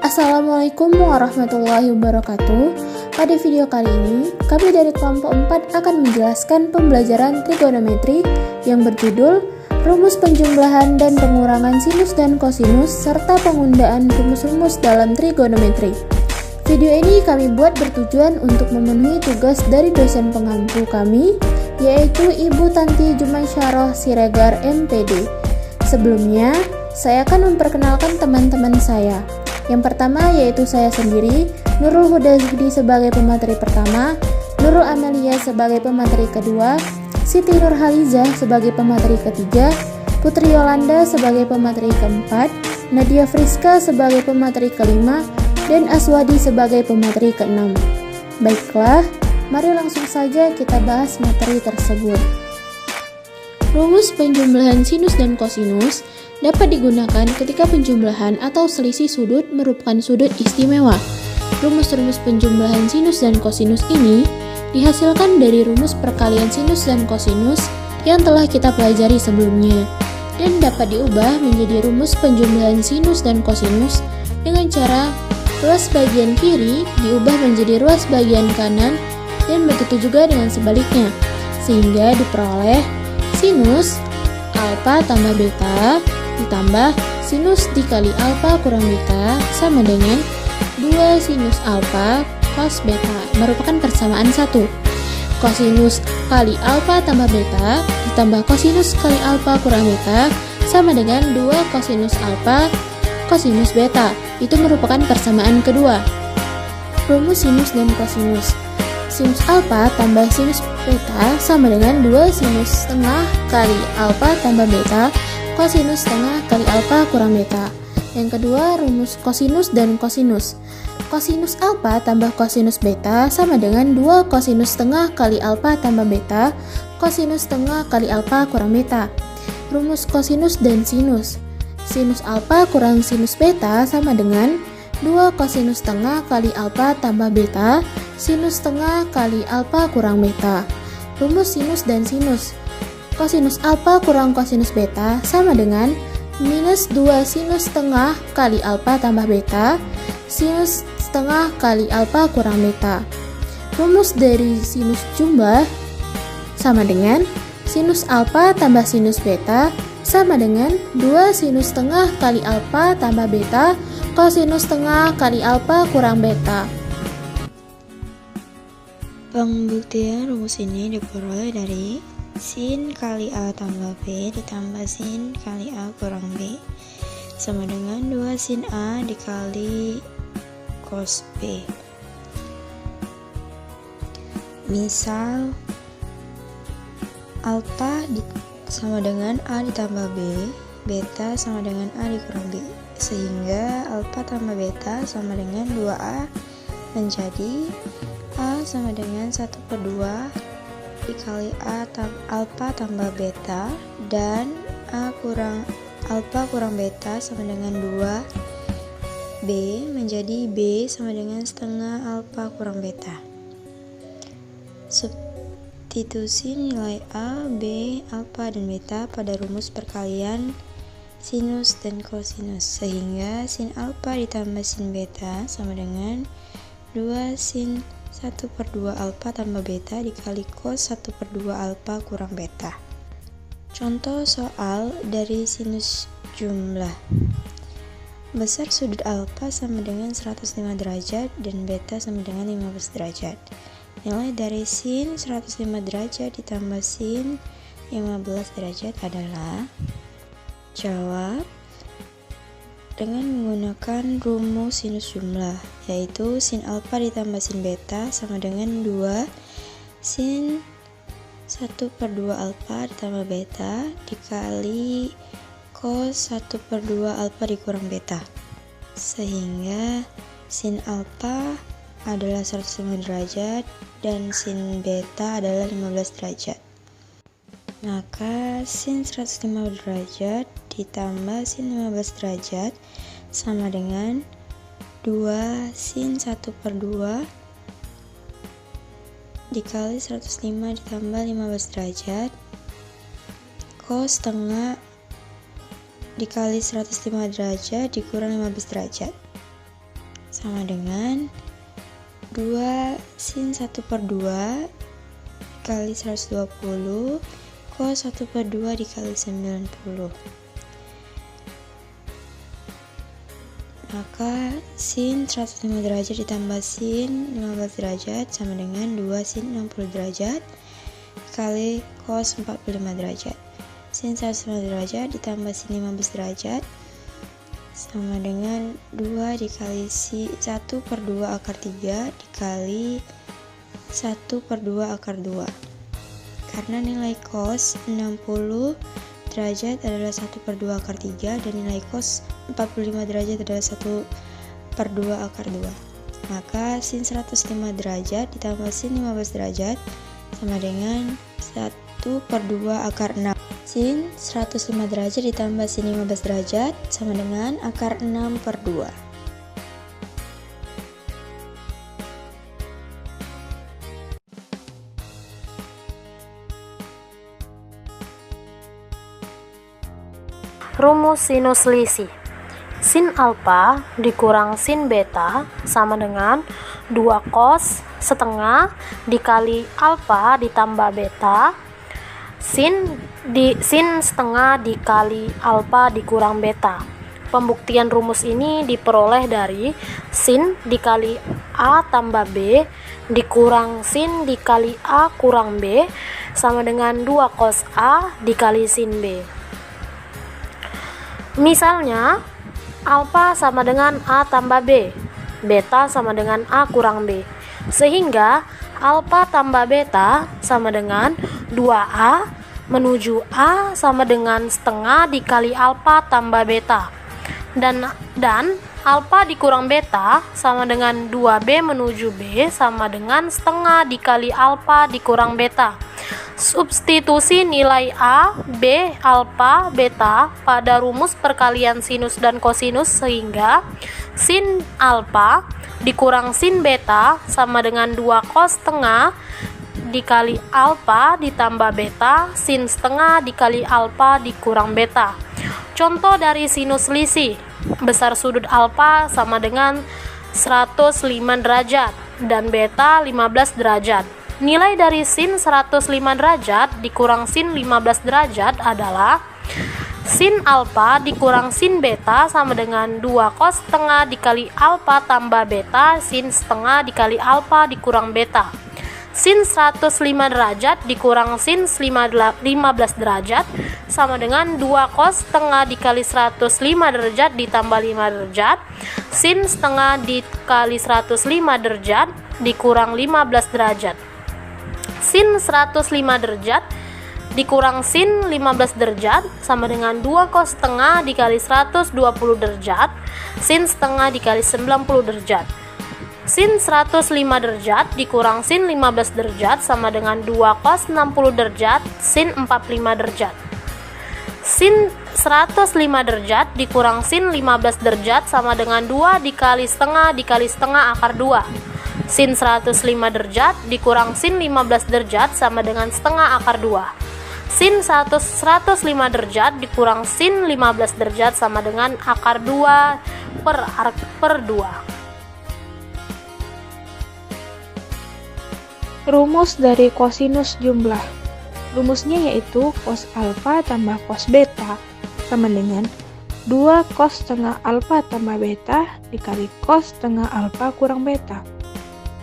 Assalamualaikum warahmatullahi wabarakatuh. Pada video kali ini, kami dari kelompok 4 akan menjelaskan pembelajaran trigonometri yang berjudul Rumus Penjumlahan dan Pengurangan Sinus dan Kosinus serta Pengundaan Rumus-rumus dalam Trigonometri. Video ini kami buat bertujuan untuk memenuhi tugas dari dosen pengampu kami, yaitu Ibu Tanti Jumaisyarah Siregar MPD. Sebelumnya, saya akan memperkenalkan teman-teman saya. Yang pertama yaitu saya sendiri, Nurul Huda Zikri sebagai pemateri pertama, Nurul Amelia sebagai pemateri kedua, Siti Nurhalizah sebagai pemateri ketiga, Putri Yolanda sebagai pemateri keempat, Nadia Friska sebagai pemateri kelima, dan Aswadi sebagai pemateri keenam. Baiklah, mari langsung saja kita bahas materi tersebut. Rumus penjumlahan sinus dan kosinus dapat digunakan ketika penjumlahan atau selisih sudut merupakan sudut istimewa. Rumus-rumus penjumlahan sinus dan kosinus ini dihasilkan dari rumus perkalian sinus dan kosinus yang telah kita pelajari sebelumnya, dan dapat diubah menjadi rumus penjumlahan sinus dan kosinus dengan cara ruas bagian kiri diubah menjadi ruas bagian kanan, dan begitu juga dengan sebaliknya, sehingga diperoleh sinus alfa tambah beta ditambah sinus dikali alfa kurang beta sama dengan 2 sinus alfa cos beta merupakan persamaan 1. Kosinus kali alfa tambah beta ditambah kosinus kali alfa kurang beta sama dengan 2 kosinus alfa kosinus beta, itu merupakan persamaan kedua. Rumus sinus dan kosinus. Sinus alfa tambah sinus beta sama dengan 2 sinus setengah kali alfa tambah beta kosinus setengah kali alfa kurang beta. Yang kedua, rumus kosinus dan kosinus. Kosinus alfa tambah kosinus beta sama dengan 2 kosinus setengah kali alfa tambah beta kosinus setengah kali alfa kurang beta. Rumus kosinus dan sinus. Sinus alfa kurang sinus beta sama dengan 2 kosinus setengah kali alfa tambah beta sinus setengah kali alfa kurang beta. Rumus sinus dan sinus. Kosinus alfa kurang kosinus beta sama dengan minus 2 sinus setengah kali alfa tambah beta sinus setengah kali alfa kurang beta. Rumus dari sinus jumlah sama dengan sinus alfa tambah sinus beta sama dengan 2 sinus setengah kali alfa tambah beta kosinus setengah kali alfa kurang beta. Pembuktian rumus ini diperoleh dari sin kali A tambah B ditambah sin kali A kurang B sama dengan 2 sin A dikali cos B. Misal alfa sama dengan A ditambah B, beta sama dengan A dikurang B, sehingga alfa tambah beta sama dengan 2A menjadi A sama dengan 1/2 dikali alfa tambah beta, dan alfa kurang beta sama dengan 2B menjadi B sama dengan setengah alfa kurang beta. Substitusi nilai A, B, alfa, dan beta pada rumus perkalian sinus dan kosinus, sehingga sin alfa ditambah sin beta sama dengan 2 sin 1/2 alfa tambah beta dikali cos 1/2 alfa kurang beta. Contoh soal dari sinus jumlah. Besar sudut alfa sama dengan 105 derajat dan beta sama dengan 15 derajat. Nilai dari sin 105 derajat ditambah sin 15 derajat adalah. Jawab dengan menggunakan rumus sinus jumlah, yaitu sin alfa ditambah sin beta sama dengan 2 sin 1/2 alfa ditambah beta dikali cos 1/2 alfa dikurang beta, sehingga sin alfa adalah 105 derajat dan sin beta adalah 15 derajat. Maka sin 105 derajat ditambah sin 15 derajat sama dengan 2 sin 1/2 dikali 105 ditambah 15 derajat cos setengah dikali 105 derajat dikurang 15 derajat. sama dengan 2 sin 1/2 dikali 120 cos 1/2 dikali 90. Maka sin 105 derajat ditambah sin 15 derajat sama dengan 2 sin 60 derajat dikali cos 45 derajat. Sin 105 derajat ditambah sin 15 derajat sama dengan 2 dikali 1/2 akar 3 dikali 1/2 akar 2. Karena nilai cos 60 derajat adalah 1/2 akar 3 dan nilai cos 45 derajat adalah 1/2 akar 2. Maka sin 105 derajat ditambah sin 15 derajat sama dengan 1/2 akar 6. Sin 105 derajat ditambah sin 15 derajat sama dengan akar 6/2. Rumus sinus selisih. Sin alfa dikurang sin beta sama dengan 2 cos setengah dikali alfa ditambah beta sin setengah dikali alfa dikurang beta. Pembuktian rumus ini diperoleh dari sin dikali A tambah B dikurang sin dikali A kurang B sama dengan 2 cos A dikali sin B. Misalnya, alfa sama dengan A tambah B, beta sama dengan A kurang B. Sehingga alfa tambah beta sama dengan 2A menuju A sama dengan setengah dikali alfa tambah beta. Dan alfa dikurang beta sama dengan 2B menuju B sama dengan setengah dikali alfa dikurang beta. Substitusi nilai A, B, alfa, beta pada rumus perkalian sinus dan kosinus sehingga sin alfa dikurang sin beta sama dengan 2 cos setengah dikali alfa ditambah beta sin setengah dikali alfa dikurang beta. Contoh dari sinus selisih. Besar sudut alfa sama dengan 105 derajat dan beta 15 derajat. Nilai dari sin 105 derajat dikurang sin 15 derajat adalah sin alfa dikurang sin beta sama dengan 2 cos setengah dikali alfa tambah beta sin setengah dikali alfa dikurang beta. Sin 105 derajat dikurang sin 15 derajat sama dengan 2 cos setengah dikali 105 derajat ditambah 5 derajat. Sin setengah dikali 105 derajat dikurang 15 derajat. Sin 105 derajat dikurang sin 15 derajat sama dengan 2 cos setengah dikali 120 derajat sin setengah dikali 90 derajat. Sin 105 derajat dikurang sin 15 derajat sama dengan 2 cos 60 derajat sin 45 derajat. Sin 105 derajat dikurang sin 15 derajat sama dengan 2 dikali setengah akar 2. Sin 105 derajat dikurang sin 15 derajat sama dengan setengah akar 2. Sin 105 derajat dikurang sin 15 derajat sama dengan akar 2 per 2. Rumus dari kosinus jumlah. Rumusnya yaitu cos alfa tambah cos beta sama dengan 2 cos setengah alfa tambah beta dikali cos setengah alfa kurang beta.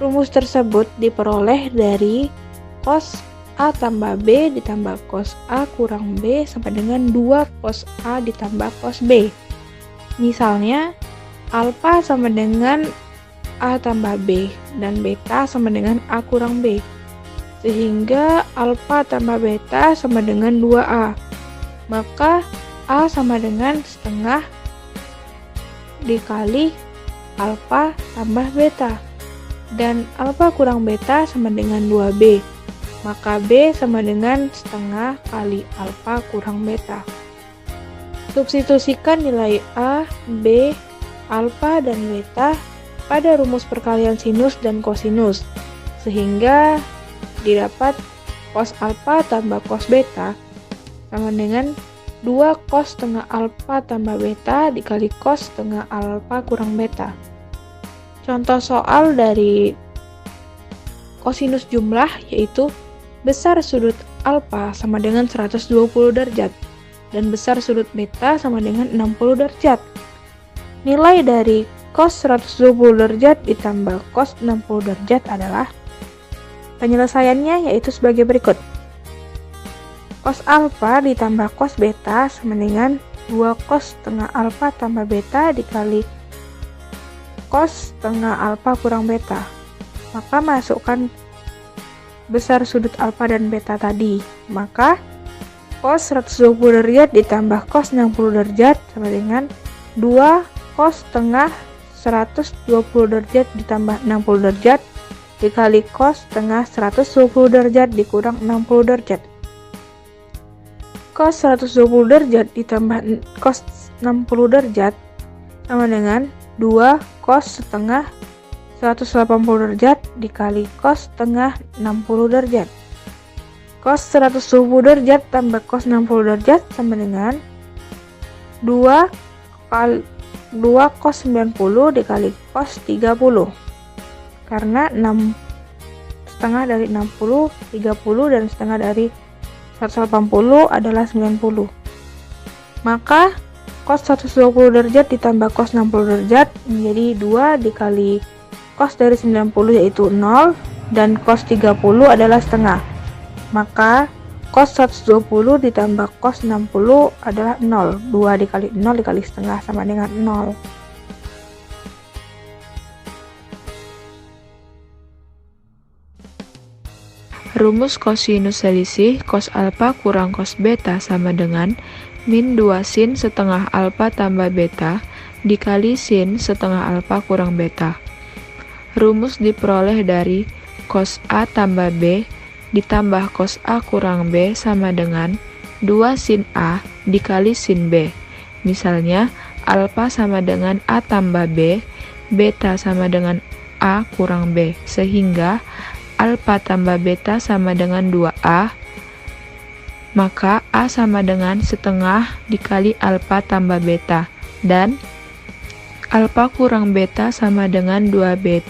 Rumus tersebut diperoleh dari cos A tambah B ditambah cos A kurang B sama dengan 2 cos A ditambah cos B. Misalnya, alfa sama dengan A tambah B dan beta sama dengan A kurang B. Sehingga alfa tambah beta sama dengan 2A. Maka A sama dengan setengah dikali alfa tambah beta. Dan alfa kurang beta sama dengan 2B. Maka B sama dengan setengah kali alfa kurang beta. Substitusikan nilai A, B, alfa, dan beta pada rumus perkalian sinus dan kosinus. Sehingga didapat cos alfa tambah cos beta sama dengan 2 cos setengah alfa tambah beta dikali cos setengah alfa kurang beta. Contoh soal dari kosinus jumlah yaitu besar sudut alfa sama dengan 120 derajat dan besar sudut beta sama dengan 60 derajat. Nilai dari cos 120 derajat ditambah cos 60 derajat adalah, penyelesaiannya yaitu sebagai berikut. Cos alfa ditambah cos beta sama dengan 2 cos setengah alfa tambah beta dikali cos setengah alfa kurang beta. Maka masukkan besar sudut alfa dan beta tadi. Maka cos 120 derajat ditambah cos 60 derajat sama dengan 2 cos setengah 120 derajat ditambah 60 derajat dikali cos setengah 120 derajat dikurang 60 derajat. Cos 120 derajat ditambah cos 60 derajat sama dengan 2 cos setengah 180 derajat dikali cos setengah 60 derajat. Cos 120 derajat tambah cos 60 derajat sama dengan 2 cos 90 dikali cos 30. Karena 6 setengah dari 60, 30 dan setengah dari 180 adalah 90. Maka cos 120 derajat ditambah cos 60 derajat menjadi 2 dikali cos dari 90 yaitu 0 dan cos 30 adalah setengah. Maka cos 120 ditambah cos 60 adalah 0. 2 dikali 0 dikali setengah sama dengan 0. Rumus kosinus selisih cos alfa kurang cos beta sama dengan min 2 sin setengah alfa tambah beta dikali sin setengah alfa kurang beta. Rumus diperoleh dari cos A tambah B ditambah cos A kurang B sama dengan 2 sin A dikali sin B. Misalnya, alfa sama dengan A tambah B, beta sama dengan A kurang B, sehingga alfa tambah beta sama dengan 2A, maka A sama dengan setengah dikali alfa tambah beta, dan alfa kurang beta sama dengan 2B,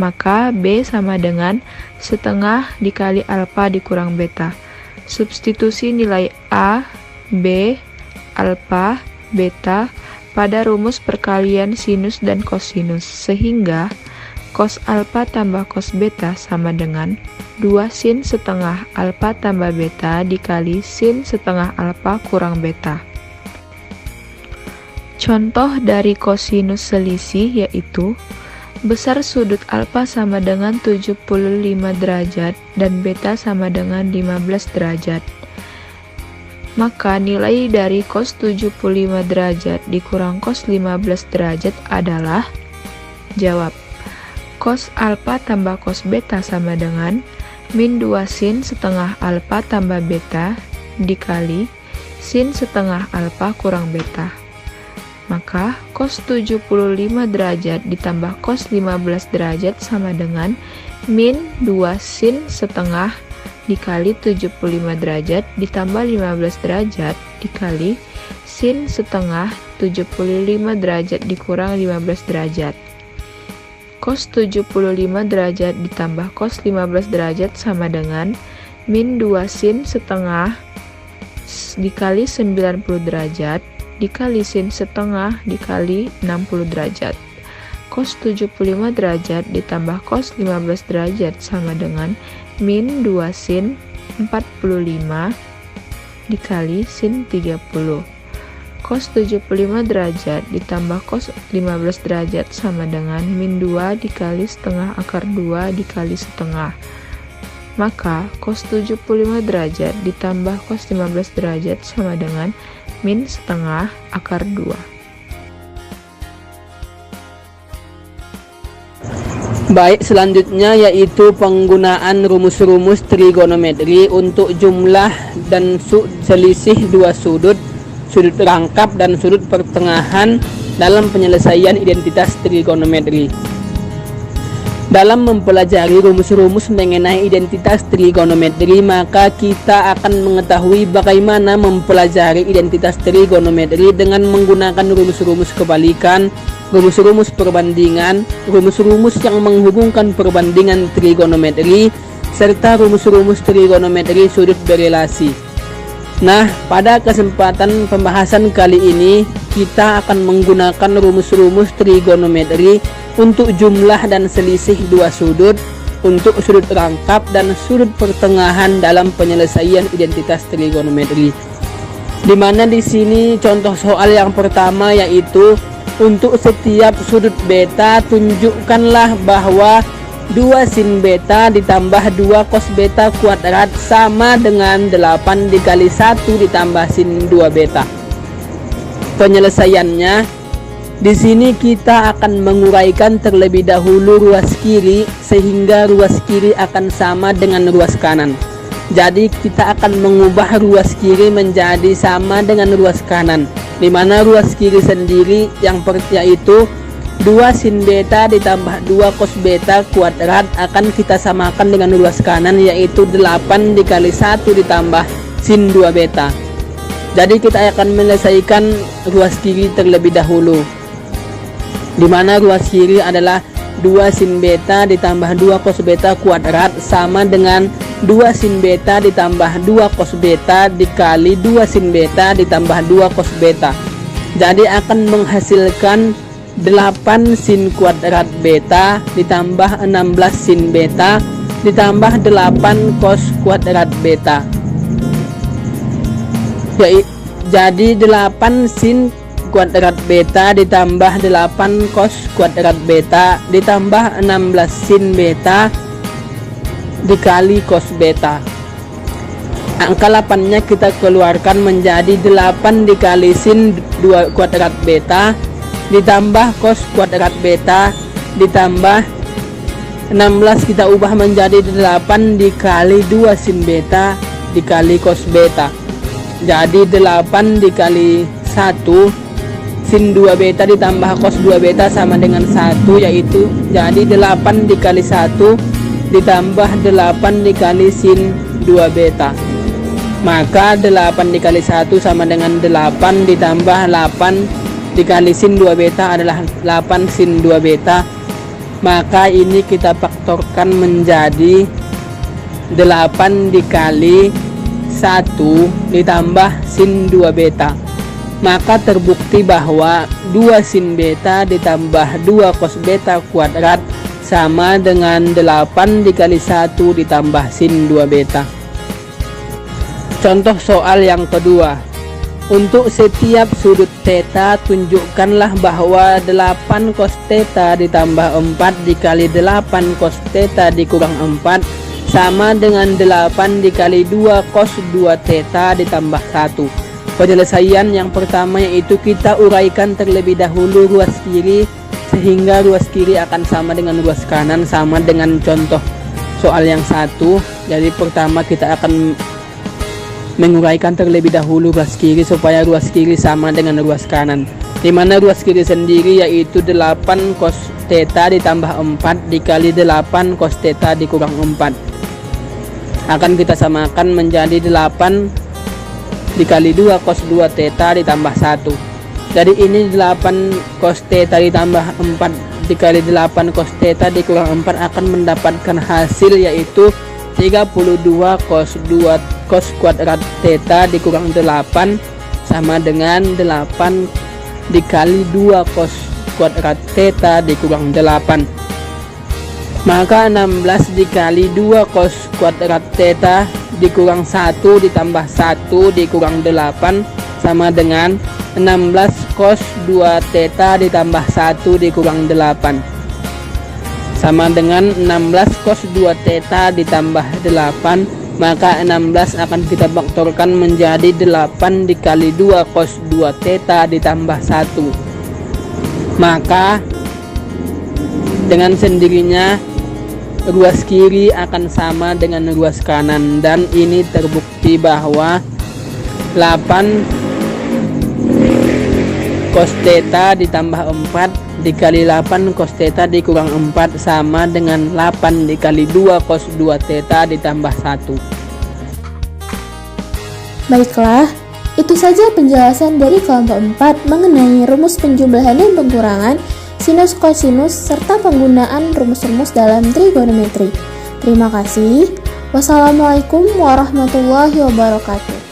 maka B sama dengan setengah dikali alfa dikurang beta. Substitusi nilai A, B, alfa, beta pada rumus perkalian sinus dan kosinus, sehingga cos alfa tambah cos beta sama dengan 2 sin setengah alfa tambah beta dikali sin setengah alfa kurang beta. Contoh dari kosinus selisih yaitu besar sudut alfa sama dengan 75 derajat dan beta sama dengan 15 derajat. Maka nilai dari cos 75 derajat dikurang cos 15 derajat adalah, jawab, cos alfa tambah cos beta sama dengan min 2 sin setengah alfa tambah beta dikali sin setengah alfa kurang beta. Maka cos 75 derajat ditambah cos 15 derajat sama dengan min 2 sin setengah dikali 75 derajat ditambah 15 derajat dikali sin setengah 75 derajat dikurang 15 derajat. Cos 75 derajat ditambah cos 15 derajat sama dengan min 2 sin setengah dikali 90 derajat dikali sin setengah dikali 60 derajat. Cos 75 derajat ditambah cos 15 derajat sama dengan min 2 sin 45 dikali sin 30. Cos 75 derajat ditambah cos 15 derajat sama dengan min 2 dikali setengah akar 2 dikali setengah. Maka cos 75 derajat ditambah cos 15 derajat sama dengan min setengah akar 2. Baik, selanjutnya yaitu penggunaan rumus-rumus trigonometri untuk jumlah dan selisih dua sudut rangkap dan sudut pertengahan dalam penyelesaian identitas trigonometri. Dalam mempelajari rumus-rumus mengenai identitas trigonometri, maka kita akan mengetahui bagaimana mempelajari identitas trigonometri dengan menggunakan rumus-rumus kebalikan rumus-rumus perbandingan, rumus-rumus yang menghubungkan perbandingan trigonometri, serta rumus-rumus trigonometri sudut berelasi. Nah, pada kesempatan pembahasan kali ini kita akan menggunakan rumus-rumus trigonometri untuk jumlah dan selisih dua sudut, untuk sudut rangkap dan sudut pertengahan dalam penyelesaian identitas trigonometri. Di mana di sini contoh soal yang pertama yaitu untuk setiap sudut beta tunjukkanlah bahwa 2 sin beta ditambah 2 cos beta kuadrat sama dengan 8 dikali 1 ditambah sin 2 beta. Penyelesaiannya di sini kita akan menguraikan terlebih dahulu ruas kiri sehingga ruas kiri akan sama dengan ruas kanan. Jadi kita akan mengubah ruas kiri menjadi sama dengan ruas kanan, di mana ruas kiri sendiri yaitu 2 sin beta ditambah 2 cos beta kuadrat akan kita samakan dengan ruas kanan yaitu 8 dikali 1 ditambah sin 2 beta. Jadi kita akan menyelesaikan ruas kiri terlebih dahulu, di mana ruas kiri adalah 2 sin beta ditambah 2 cos beta kuadrat sama dengan 2 sin beta ditambah 2 cos beta dikali 2 sin beta ditambah 2 cos beta. Jadi akan menghasilkan 8 sin kuadrat beta ditambah 16 sin beta ditambah 8 cos kuadrat beta. Jadi 8 sin kuadrat beta ditambah 8 cos kuadrat beta ditambah 16 sin beta dikali cos beta. Angka 8-nya kita keluarkan menjadi 8 dikali sin 2 kuadrat beta ditambah cos kuadrat beta ditambah 16 kita ubah menjadi 8 dikali 2 sin beta dikali cos beta. Jadi 8 dikali 1 sin 2 beta ditambah cos 2 beta sama dengan 1, yaitu jadi 8 dikali 1 ditambah 8 dikali sin 2 beta. Maka 8 dikali 1 sama dengan 8 ditambah 8 dikali sin 2 beta adalah 8 sin 2 beta. Maka ini kita faktorkan menjadi 8 dikali 1 ditambah sin 2 beta. Maka terbukti bahwa 2 sin beta ditambah 2 cos beta kuadrat sama dengan 8 dikali 1 ditambah sin 2 beta. Contoh soal yang kedua. Untuk setiap sudut theta tunjukkanlah bahwa 8 cos theta ditambah 4 dikali 8 cos theta dikurang 4 sama dengan 8 dikali 2 cos 2 theta ditambah 1. Penyelesaian yang pertama yaitu kita uraikan terlebih dahulu ruas kiri sehingga ruas kiri akan sama dengan ruas kanan sama dengan contoh soal yang satu. Jadi pertama kita akan menguraikan terlebih dahulu ruas kiri supaya ruas kiri sama dengan ruas kanan, di mana ruas kiri sendiri yaitu 8 cos theta ditambah 4 dikali 8 cos theta dikurang 4 akan kita samakan menjadi 8 dikali 2 cos 2 theta ditambah 1. Jadi ini 8 cos theta ditambah 4 dikali 8 cos theta dikurang 4 akan mendapatkan hasil yaitu 32 cos 2 cos kuadrat theta dikurang 8 sama dengan 8 dikali 2 cos kuadrat theta dikurang 8. Maka 16 dikali 2 cos kuadrat theta dikurang 1 ditambah 1 dikurang 8 sama dengan 16 cos 2 theta ditambah 1 dikurang 8 sama dengan 16 cos 2 theta ditambah 8. Maka 16 akan kita faktorkan menjadi 8 dikali 2 cos 2 theta ditambah 1. Maka dengan sendirinya ruas kiri akan sama dengan ruas kanan, dan ini terbukti bahwa 8 cos theta ditambah 4 dikali 8 cos theta dikurang 4 sama dengan 8 dikali 2 cos 2 theta ditambah 1. Baiklah, itu saja penjelasan dari kelompok 4 mengenai rumus penjumlahan dan pengurangan sinus, kosinus, serta penggunaan rumus-rumus dalam trigonometri. Terima kasih. Wassalamualaikum warahmatullahi wabarakatuh.